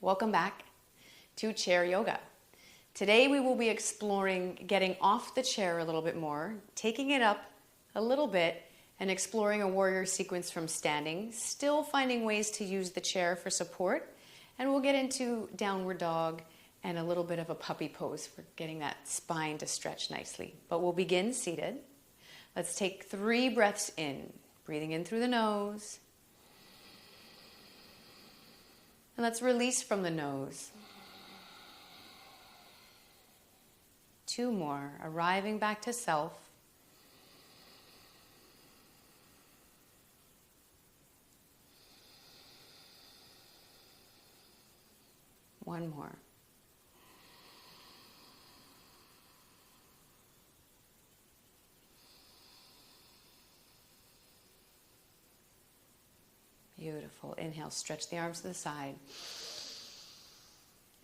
Welcome back to Chair Yoga. Today we will be exploring getting off the chair a little bit more, taking it up a little bit, and exploring a warrior sequence from standing, still finding ways to use the chair for support, and we'll get into downward dog and a little bit of a puppy pose for getting that spine to stretch nicely. But we'll begin seated. Let's take 3 breaths in, breathing in through the nose. And let's release from the nose. 2 more, arriving back to self. One more. Beautiful. Inhale, stretch the arms to the side.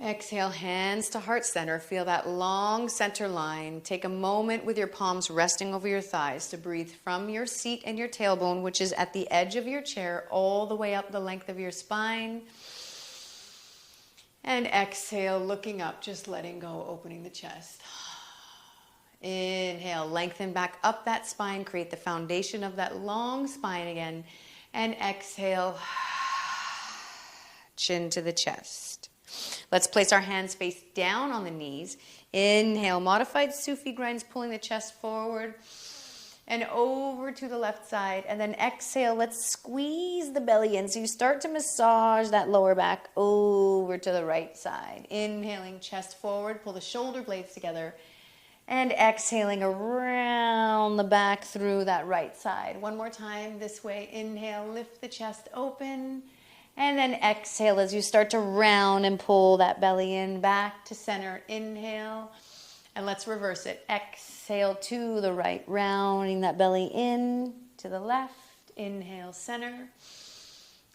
Exhale, hands to heart center. Feel that long center line. Take a moment with your palms resting over your thighs to breathe from your seat and your tailbone, which is at the edge of your chair, all the way up the length of your spine. And exhale, looking up, just letting go, opening the chest. Inhale, lengthen back up that spine, create the foundation of that long spine again. And exhale, chin to the chest. Let's place our hands face down on the knees. Inhale, modified Sufi grinds, pulling the chest forward and over to the left side. And then exhale, let's squeeze the belly in. So you start to massage that lower back over to the right side. Inhaling, chest forward, pull the shoulder blades together. And exhaling around the back through that right side. One more time this way. Inhale, lift the chest open. And then exhale as you start to round and pull that belly in back to center. Inhale. And let's reverse it. Exhale to the right, rounding that belly in to the left. Inhale, center.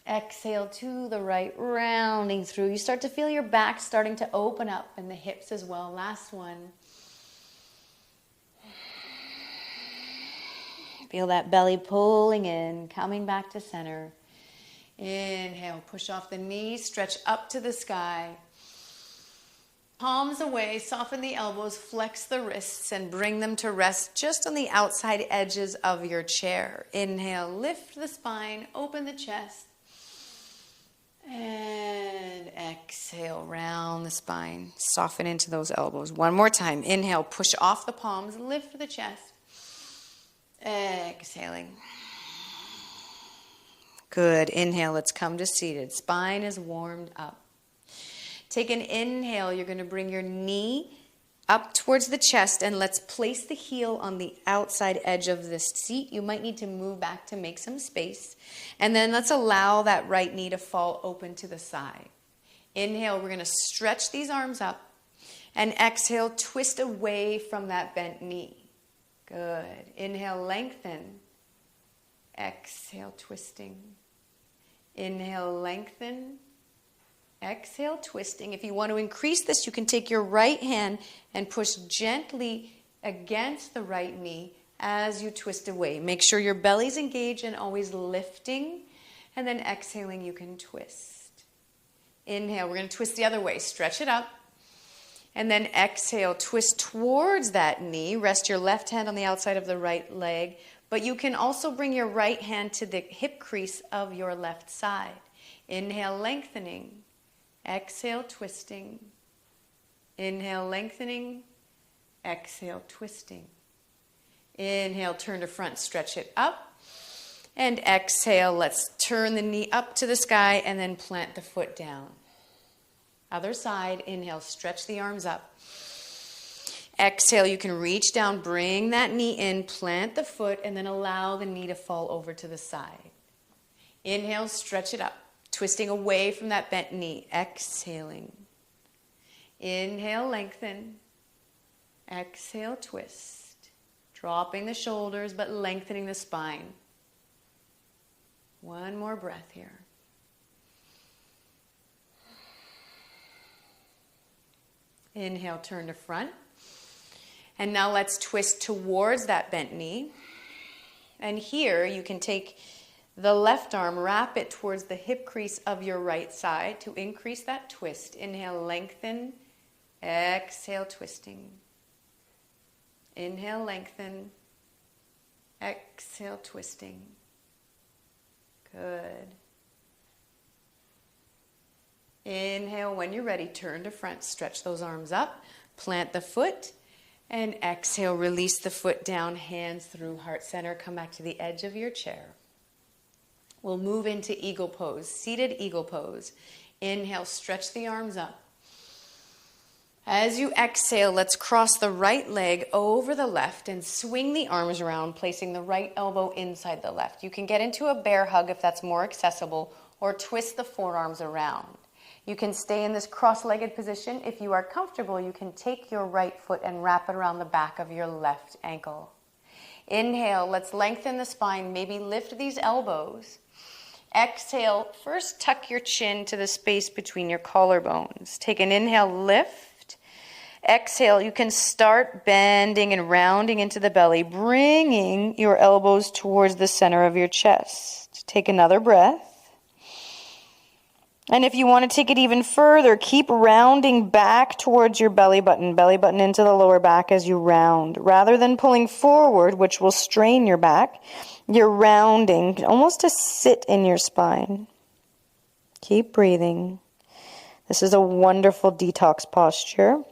Exhale to the right, rounding through. You start to feel your back starting to open up and the hips as well. Last one. Feel that belly pulling in, coming back to center. Inhale, push off the knees, stretch up to the sky. Palms away, soften the elbows, flex the wrists, and bring them to rest just on the outside edges of your chair. Inhale, lift the spine, open the chest. And exhale, round the spine, soften into those elbows. One more time. Inhale, push off the palms, lift the chest. Exhaling. Good. Inhale, let's come to seated. Spine is warmed up. Take an inhale. You're going to bring your knee up towards the chest and let's place the heel on the outside edge of this seat. You might need to move back to make some space. And then let's allow that right knee to fall open to the side. Inhale, we're going to stretch these arms up. And exhale, twist away from that bent knee. Good. Inhale, lengthen. Exhale, twisting. Inhale, lengthen. Exhale, twisting. If you want to increase this, you can take your right hand and push gently against the right knee as you twist away. Make sure your belly's engaged and always lifting. And then exhaling, you can twist. Inhale, we're going to twist the other way. Stretch it up. And then exhale, twist towards that knee. Rest your left hand on the outside of the right leg. But you can also bring your right hand to the hip crease of your left side. Inhale, lengthening. Exhale, twisting. Inhale, lengthening. Exhale, twisting. Inhale, turn to front, stretch it up. And exhale, let's turn the knee up to the sky and then plant the foot down. Other side, inhale, stretch the arms up. Exhale, you can reach down, bring that knee in, plant the foot, and then allow the knee to fall over to the side. Inhale, stretch it up, twisting away from that bent knee. Exhaling. Inhale, lengthen. Exhale, twist. Dropping the shoulders, but lengthening the spine. One more breath here. Inhale, turn to front. And now let's twist towards that bent knee. And here you can take The left arm, wrap it towards the hip crease of your right side to increase that twist. Inhale, lengthen. Exhale, twisting. Inhale, lengthen. Exhale, twisting. Good. Inhale, when you're ready, turn to front. Stretch those arms up. Plant the foot. And exhale, release the foot down, hands through heart center. Come back to the edge of your chair. We'll move into eagle pose, seated eagle pose. Inhale, stretch the arms up. As you exhale, let's cross the right leg over the left and swing the arms around, placing the right elbow inside the left. You can get into a bear hug if that's more accessible, or twist the forearms around. You can stay in this cross-legged position. If you are comfortable, you can take your right foot and wrap it around the back of your left ankle. Inhale, let's lengthen the spine, maybe lift these elbows. Exhale, first tuck your chin to the space between your collarbones. Take an inhale, lift. Exhale, you can start bending and rounding into the belly, bringing your elbows towards the center of your chest. Take another breath. And if you want to take it even further, keep rounding back towards your belly button into the lower back as you round. Rather than pulling forward, which will strain your back, you're rounding almost to sit in your spine. Keep breathing. This is a wonderful detox posture.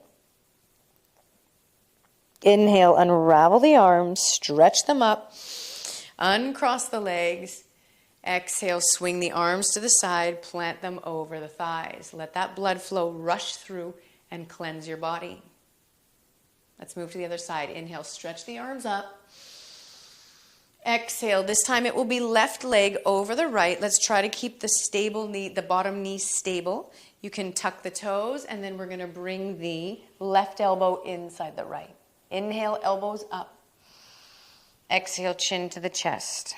Inhale, unravel the arms, stretch them up, uncross the legs. Exhale, swing the arms to the side, plant them over the thighs. Let that blood flow rush through and cleanse your body. Let's move to the other side. Inhale, stretch the arms up. Exhale, this time it will be left leg over the right. Let's try to keep the stable knee, the bottom knee stable. You can tuck the toes, and then we're going to bring the left elbow inside the right. Inhale, elbows up. Exhale, chin to the chest.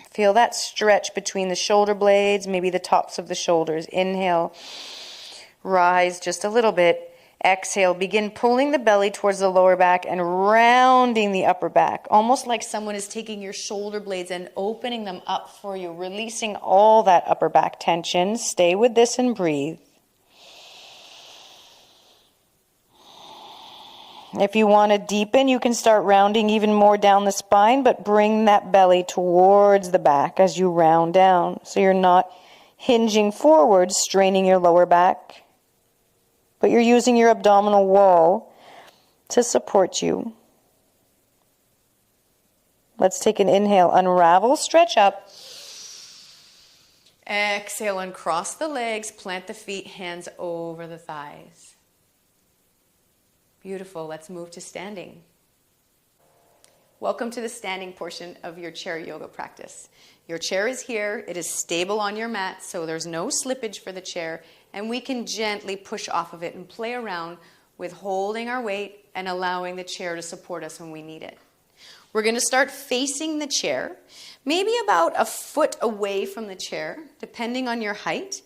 Feel that stretch between the shoulder blades, maybe the tops of the shoulders. Inhale, rise just a little bit. Exhale, begin pulling the belly towards the lower back and rounding the upper back, almost like someone is taking your shoulder blades and opening them up for you, releasing all that upper back tension. Stay with this and breathe. If you want to deepen, you can start rounding even more down the spine, but bring that belly towards the back as you round down. So you're not hinging forward, straining your lower back, but you're using your abdominal wall to support you. Let's take an inhale, unravel, stretch up. Exhale, uncross the legs, plant the feet, hands over the thighs. Beautiful. Let's move to standing. Welcome to the standing portion of your chair yoga practice. Your chair is here. It is stable on your mat, so there's no slippage for the chair, and we can gently push off of it and play around with holding our weight and allowing the chair to support us when we need it. We're going to start facing the chair, maybe about a foot away from the chair, depending on your height.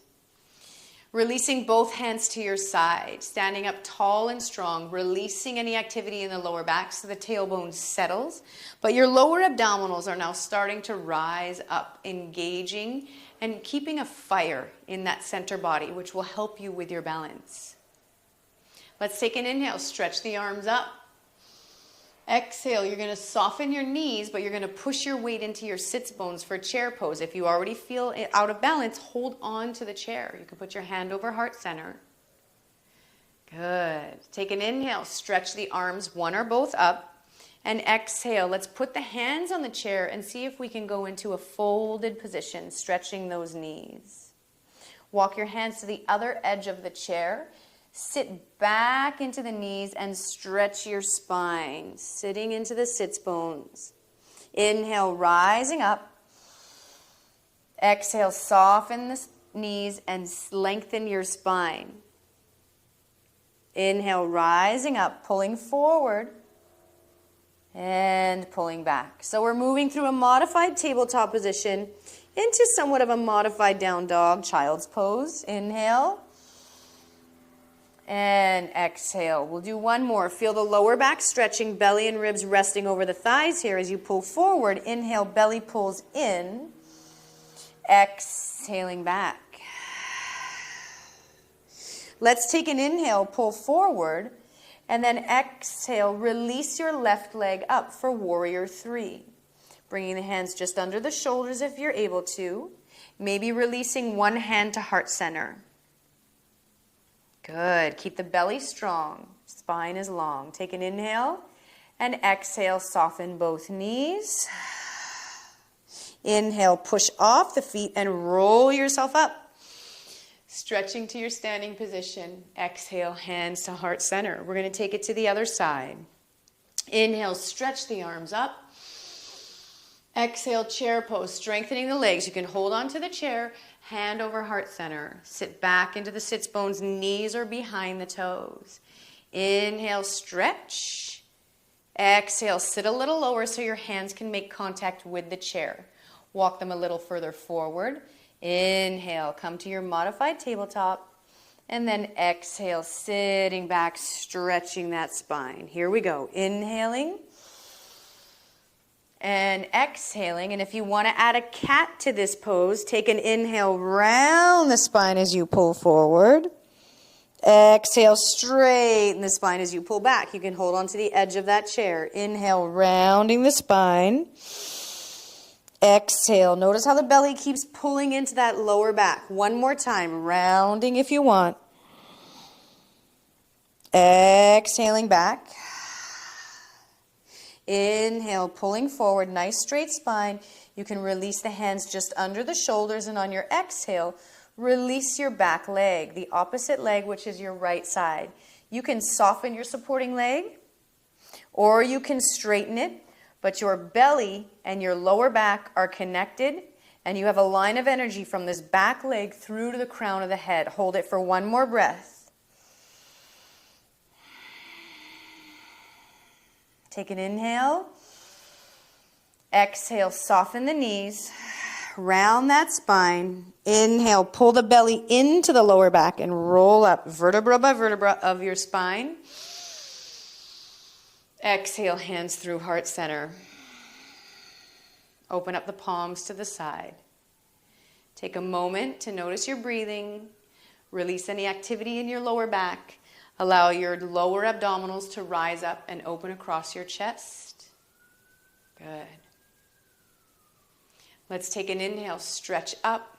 Releasing both hands to your side, standing up tall and strong, releasing any activity in the lower back so the tailbone settles. But your lower abdominals are now starting to rise up, engaging and keeping a fire in that center body, which will help you with your balance. Let's take an inhale, stretch the arms up. Exhale, you're going to soften your knees, but you're going to push your weight into your sits bones for chair pose. If you already feel out of balance, hold on to the chair. You can put your hand over heart center. Good. Take an inhale, stretch the arms, one or both up. And exhale, let's put the hands on the chair and see if we can go into a folded position, stretching those knees. Walk your hands to the other edge of the chair. Sit back into the knees and stretch your spine, sitting into the sits bones. Inhale, rising up. Exhale, soften the knees and lengthen your spine. Inhale, rising up, pulling forward and pulling back. So we're moving through a modified tabletop position into somewhat of a modified down dog, child's pose. Inhale. And exhale. We'll do one more. Feel the lower back stretching, belly and ribs resting over the thighs here as you pull forward. Inhale, belly pulls in. Exhaling back. Let's take an inhale, pull forward, and then exhale, release your left leg up for warrior three. Bringing the hands just under the shoulders if you're able to. Maybe releasing one hand to heart center. Good. Keep the belly strong. Spine is long. Take an inhale and exhale, soften both knees. Inhale, push off the feet and roll yourself up. Stretching to your standing position. Exhale, hands to heart center. We're going to take it to the other side. Inhale, stretch the arms up. Exhale, chair pose, strengthening the legs. You can hold on to the chair, hand over heart center. Sit back into the sits bones, knees are behind the toes. Inhale, stretch. Exhale, sit a little lower so your hands can make contact with the chair. Walk them a little further forward. Inhale, come to your modified tabletop. And then exhale, sitting back, stretching that spine. Here we go. Inhaling. And exhaling. And if you want to add a cat to this pose, take an inhale, round the spine as you pull forward. Exhale, straighten the spine as you pull back. You can hold on to the edge of that chair. Inhale, rounding the spine. Exhale. Notice how the belly keeps pulling into that lower back. One more time. Rounding if you want. Exhaling back. Inhale, pulling forward. Nice straight spine. You can release the hands just under the shoulders, and on your exhale, release your back leg, the opposite leg, which is your right side. You can soften your supporting leg, or you can straighten it. But your belly and your lower back are connected, and you have a line of energy from this back leg through to the crown of the head. Hold it for one more breath. Take an inhale. Exhale, soften the knees. Round that spine. Inhale, pull the belly into the lower back and roll up vertebra by vertebra of your spine. Exhale, hands through heart center. Open up the palms to the side. Take a moment to notice your breathing. Release any activity in your lower back. Allow your lower abdominals to rise up and open across your chest. Good. Let's take an inhale, stretch up.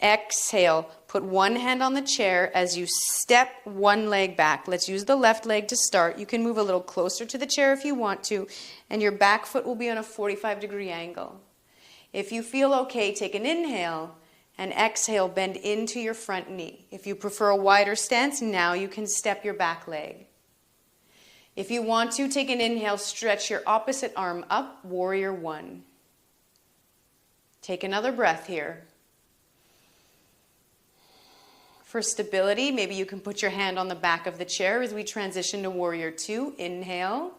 Exhale, put one hand on the chair as you step one leg back. Let's use the left leg to start. You can move a little closer to the chair if you want to, and your back foot will be on a 45-degree angle. If you feel okay, take an inhale, and exhale, bend into your front knee. If you prefer a wider stance, now you can step your back leg. If you want to, take an inhale, stretch your opposite arm up, warrior one. Take another breath here. For stability, maybe you can put your hand on the back of the chair as we transition to warrior two. Inhale.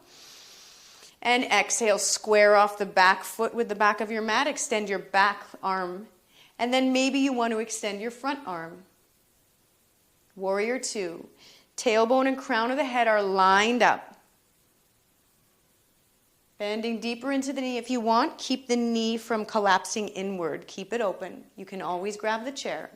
And exhale, square off the back foot with the back of your mat. Extend your back arm. And then maybe you want to extend your front arm. Warrior two. Tailbone and crown of the head are lined up. Bending deeper into the knee if you want. Keep the knee from collapsing inward. Keep it open. You can always grab the chair.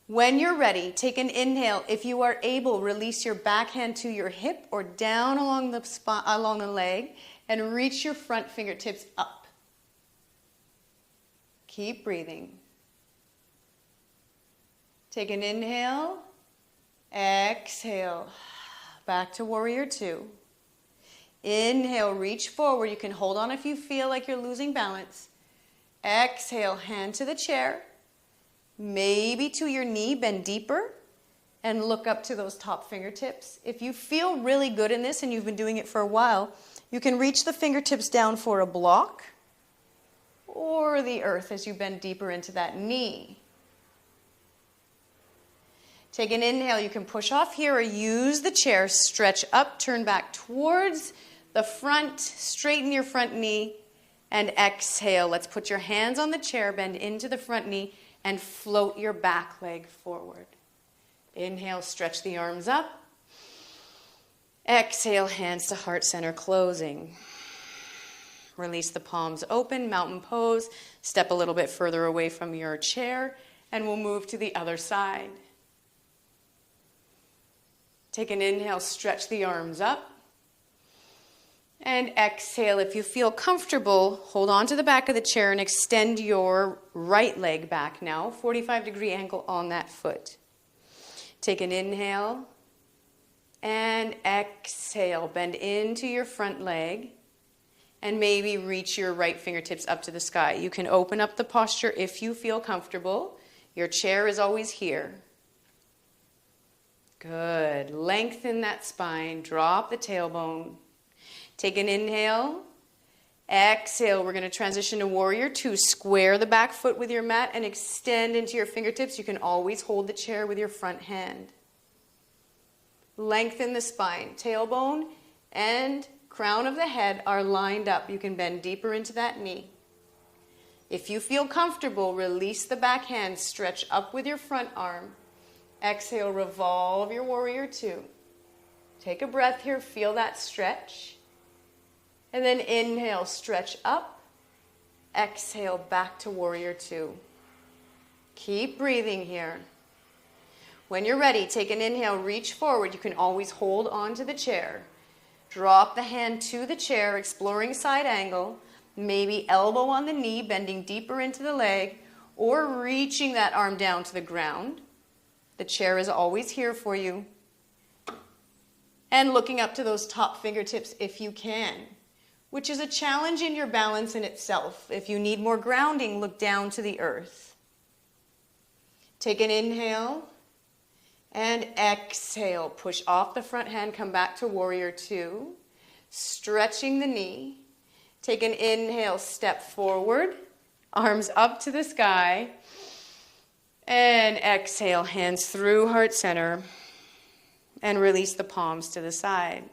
When you're ready, take an inhale. If you are able, release your backhand to your hip or down along the spine, along the leg, and reach your front fingertips up. Keep breathing. Take an inhale. Exhale. Back to warrior two. Inhale, reach forward. You can hold on if you feel like you're losing balance. Exhale, hand to the chair. Maybe to your knee, bend deeper and look up to those top fingertips. If you feel really good in this and you've been doing it for a while, you can reach the fingertips down for a block or the earth as you bend deeper into that knee. Take an inhale. You can push off here or use the chair. Stretch up, turn back towards the front, straighten your front knee, and exhale. Let's put your hands on the chair, bend into the front knee, and float your back leg forward. Inhale, stretch the arms up. Exhale, hands to heart center, closing. Release the palms open, mountain pose. Step a little bit further away from your chair, and we'll move to the other side. Take an inhale, stretch the arms up. And exhale, if you feel comfortable, hold on to the back of the chair and extend your right leg back now, 45-degree angle on that foot. Take an inhale and exhale. Bend into your front leg and maybe reach your right fingertips up to the sky. You can open up the posture if you feel comfortable. Your chair is always here. Good. Lengthen that spine. Drop the tailbone. Take an inhale. Exhale. We're going to transition to warrior two. Square the back foot with your mat and extend into your fingertips. You can always hold the chair with your front hand. Lengthen the spine. Tailbone and crown of the head are lined up. You can bend deeper into that knee. If you feel comfortable, release the back hand. Stretch up with your front arm. Exhale, revolve your warrior two. Take a breath here. Feel that stretch. And then inhale, stretch up. Exhale, back to warrior two. Keep breathing here. When you're ready, take an inhale, reach forward. You can always hold on to the chair. Drop the hand to the chair, exploring side angle. Maybe elbow on the knee, bending deeper into the leg, or reaching that arm down to the ground. The chair is always here for you. And looking up to those top fingertips if you can, which is a challenge in your balance in itself. If you need more grounding, look down to the earth. Take an inhale and exhale. Push off the front hand, come back to warrior two. Stretching the knee. Take an inhale, step forward, arms up to the sky. And exhale, hands through heart center. And release the palms to the side.